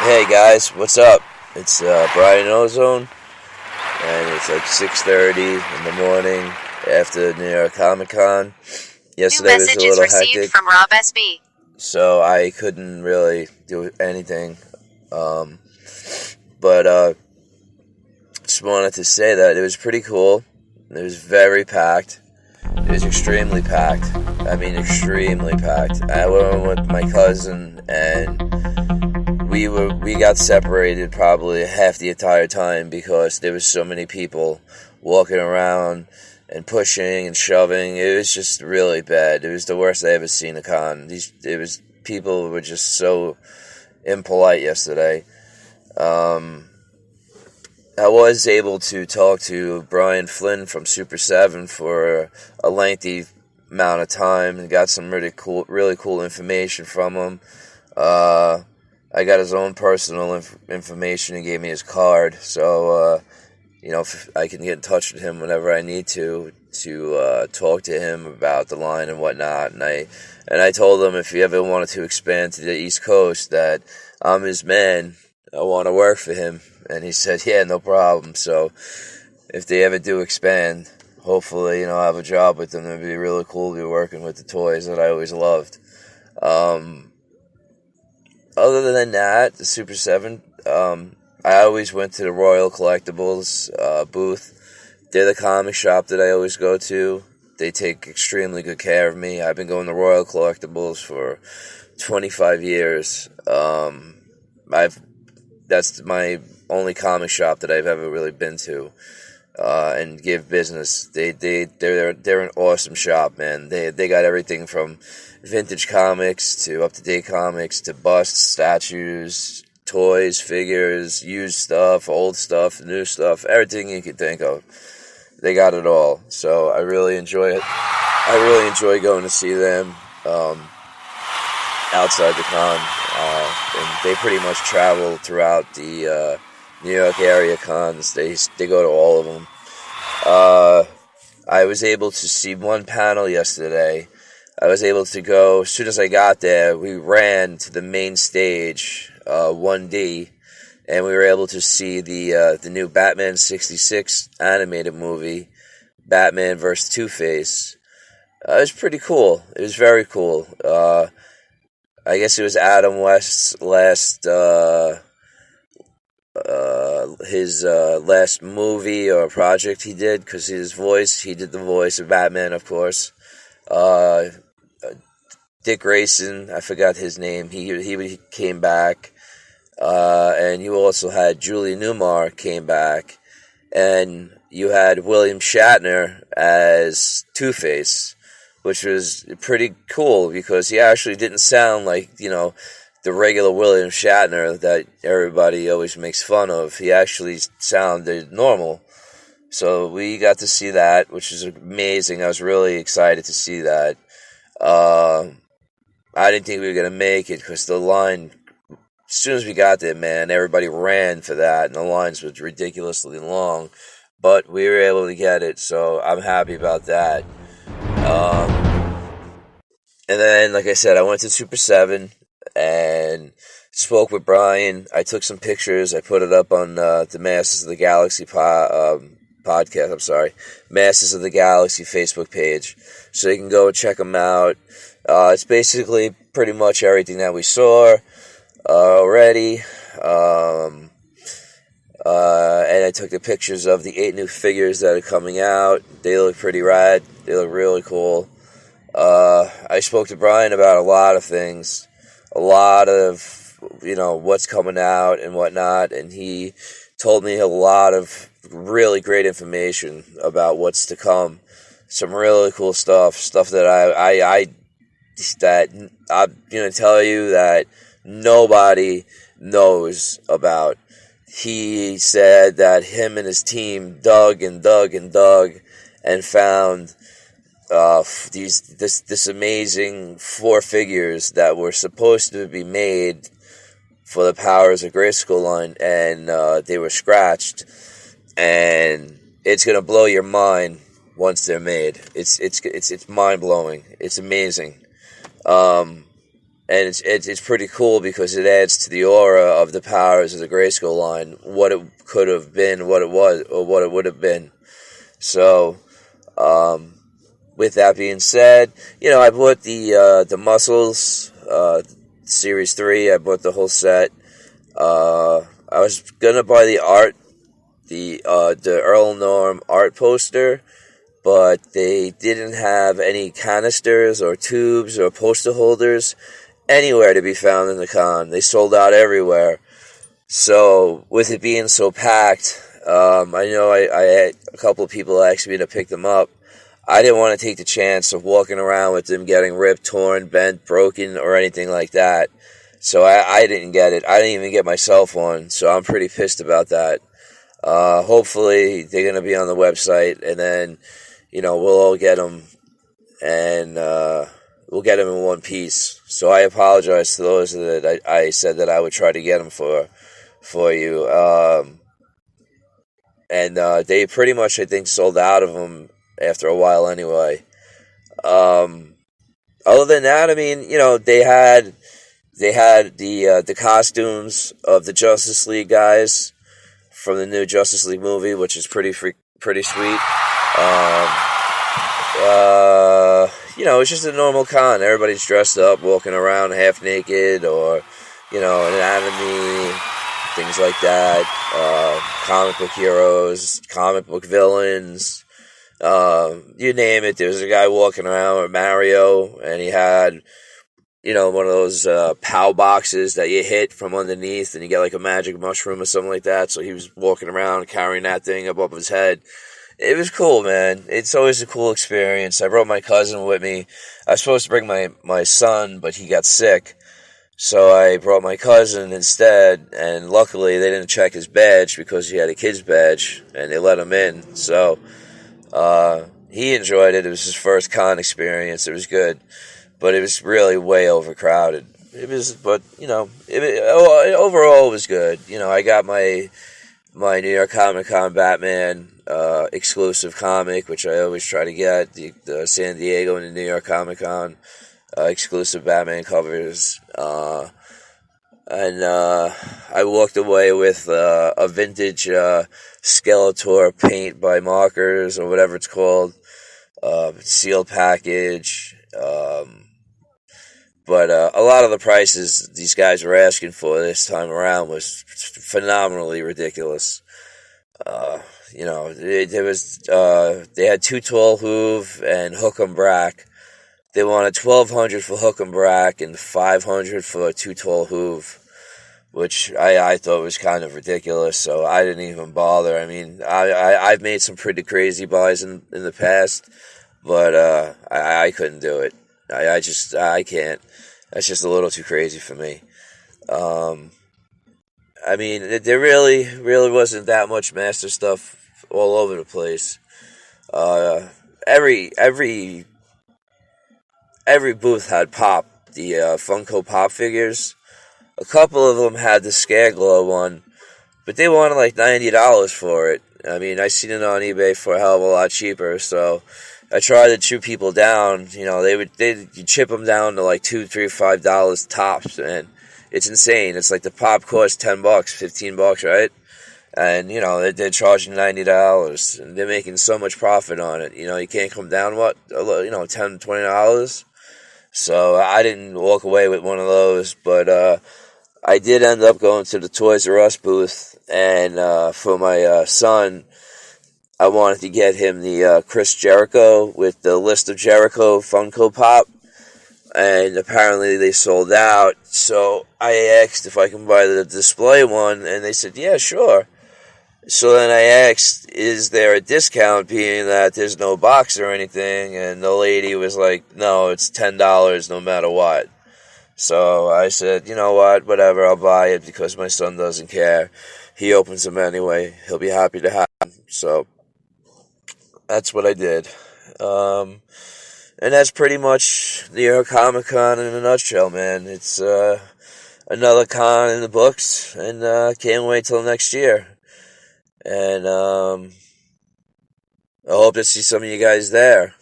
Hey guys, what's up? It's Brian Ozone, and it's like 6:30 in the morning after New York Comic Con. Yesterday was a little hectic from Rob SB. So I couldn't really do anything. But just wanted to say that it was pretty cool. It was very packed. It was extremely packed. I mean, extremely packed. I went with my cousin, and we got separated probably half the entire time because there was so many people walking around and pushing and shoving. It was just really bad. It was the worst I ever seen a con. People were just so impolite yesterday. I was able to talk to Brian Flynn from Super 7 for a lengthy amount of time and got some really cool information from him. I got his own personal information. He gave me his card, so if I can get in touch with him whenever I need to talk to him about the line and whatnot. And I told him if he ever wanted to expand to the East Coast, that I'm his man. I want to work for him. And he said, yeah, no problem. So if they ever do expand, hopefully, I'll have a job with them. It'd be really cool to be working with the toys that I always loved. Other than that, the Super 7, I always went to the Royal Collectibles booth. They're the comic shop that I always go to. They take extremely good care of me. I've been going to Royal Collectibles for 25 years. That's my only comic shop that I've ever really been to, and give business. They're an awesome shop, man. They got everything from vintage comics to up-to-date comics to busts, statues, toys, figures, used stuff, old stuff, new stuff, everything you could think of. They got it all. So I really enjoy it. I really enjoy going to see them outside the con. And they pretty much travel throughout the New York area cons. They go to all of them. I was able to see one panel yesterday. I was able to go, as soon as I got there, we ran to the main stage, 1D, and we were able to see the new Batman 66 animated movie, Batman vs. Two-Face. It was pretty cool. It was very cool. I guess it was Adam West's his last movie or project he did, because he did the voice of Batman, of course. Dick Grayson, I forgot his name, he came back, and you also had Julie Newmar came back, and you had William Shatner as Two-Face, which was pretty cool because he actually didn't sound like, the regular William Shatner that everybody always makes fun of. He actually sounded normal. So we got to see that, which is amazing. I was really excited to see that. I didn't think we were going to make it because the line, as soon as we got there, man, everybody ran for that, and the lines were ridiculously long. But we were able to get it, so I'm happy about that. And then, like I said, I went to Super 7 and spoke with Brian. I took some pictures. I put it up on the Masters of the Galaxy podcast. Masters of the Galaxy Facebook page. So you can go and check them out. It's basically pretty much everything that we saw already. And I took the pictures of the 8 new figures that are coming out. They look pretty rad. They look really cool. I spoke to Brian about a lot of things. A lot of, what's coming out and whatnot. And he told me a lot of really great information about what's to come. Some really cool stuff that I'm going to tell you that nobody knows about. He said that him and his team dug and found this amazing 4 figures that were supposed to be made for the Powers of Grayskull line, and they were scratched, and it's gonna blow your mind once they're made. It's mind blowing. It's amazing. and it's pretty cool because it adds to the aura of the powers of the Grayskull line, what it could have been, what it was, or what it would have been. So, with that being said, I bought the Muscles Series 3. I bought the whole set. I was gonna buy the art, the Earl Norm art poster, but they didn't have any canisters or tubes or poster holders anywhere to be found in the con. They sold out everywhere. So, with it being so packed, I know I had a couple of people asked me to pick them up. I didn't want to take the chance of walking around with them getting ripped, torn, bent, broken, or anything like that. So I didn't get it. I didn't even get myself one, so I'm pretty pissed about that. Hopefully they're going to be on the website, and then, we'll all get them, and we'll get them in one piece. So I apologize to those that I said that I would try to get them for you. And they pretty much, I think, sold out of them after a while anyway. Other than that, I mean, they had the costumes of the Justice League guys from the new Justice League movie, which is pretty sweet. It's just a normal con. Everybody's dressed up, walking around half naked, or an anatomy, things like that. Comic book heroes, comic book villains. You name it. There was a guy walking around with Mario, and he had, one of those POW boxes that you hit from underneath, and you get like a magic mushroom or something like that. So he was walking around carrying that thing above his head. It was cool, man. It's always a cool experience. I brought my cousin with me. I was supposed to bring my son, but he got sick. So I brought my cousin instead, and luckily they didn't check his badge because he had a kid's badge, and they let him in. So he enjoyed it. It was his first con experience. It was good, but it was really way overcrowded. Overall it was good. I got my New York Comic Con Batman exclusive comic, which I always try to get, the San Diego and the New York Comic Con exclusive Batman covers, and I walked away with a vintage Skeletor paint by Markers, or whatever it's called, sealed package, but a lot of the prices these guys were asking for this time around was phenomenally ridiculous. They had Too Tall Hoove and Hook 'em Brack. They wanted $1,200 for Hook 'em Brack and $500 for Too Tall Hoove, which I thought was kind of ridiculous, so I didn't even bother. I mean, I've made some pretty crazy buys in the past, but I couldn't do it. I can't. That's just a little too crazy for me. I mean, there really wasn't that much Master stuff all over the place. Every booth had Pop, the Funko Pop figures. A couple of them had the Scareglow one, but they wanted like $90 for it. I mean, I seen it on eBay for a hell of a lot cheaper, so I tried to chew people down. You chip them down to like $2, $3, $5 tops, and it's insane. It's like the Pop cost $10, $15, right? And they're charging $90, and they're making so much profit on it. You can't come down $10, $20. So I didn't walk away with one of those, but I did end up going to the Toys R Us booth, and for my son, I wanted to get him the Chris Jericho with the List of Jericho Funko Pop, and apparently they sold out. So I asked if I can buy the display one, and they said, yeah, sure. So then I asked, is there a discount, being that there's no box or anything? And the lady was like, no, it's $10 no matter what. So I said, you know what, whatever, I'll buy it because my son doesn't care. He opens them anyway. He'll be happy to have them. So that's what I did. And that's pretty much New York Comic Con in a nutshell, man. It's another con in the books, and can't wait till next year. And I hope to see some of you guys there.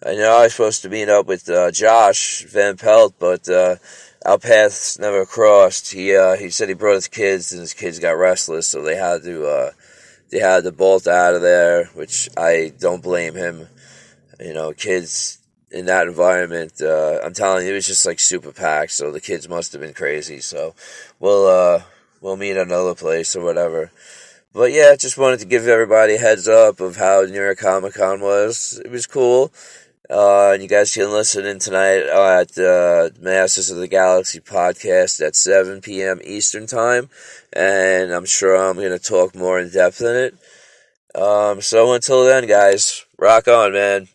I know I was supposed to meet up with Josh Van Pelt, but our paths never crossed. He said he brought his kids, and his kids got restless, so they had to bolt out of there, which I don't blame him. Kids in that environment, I'm telling you, it was just like super packed, so the kids must have been crazy. So we'll meet at another place or whatever. But yeah, just wanted to give everybody a heads up of how New York Comic Con was. It was cool. And you guys can listen in tonight at Masters of the Galaxy podcast at 7 p.m. Eastern Time. And I'm sure I'm going to talk more in depth in it. So until then, guys, rock on, man.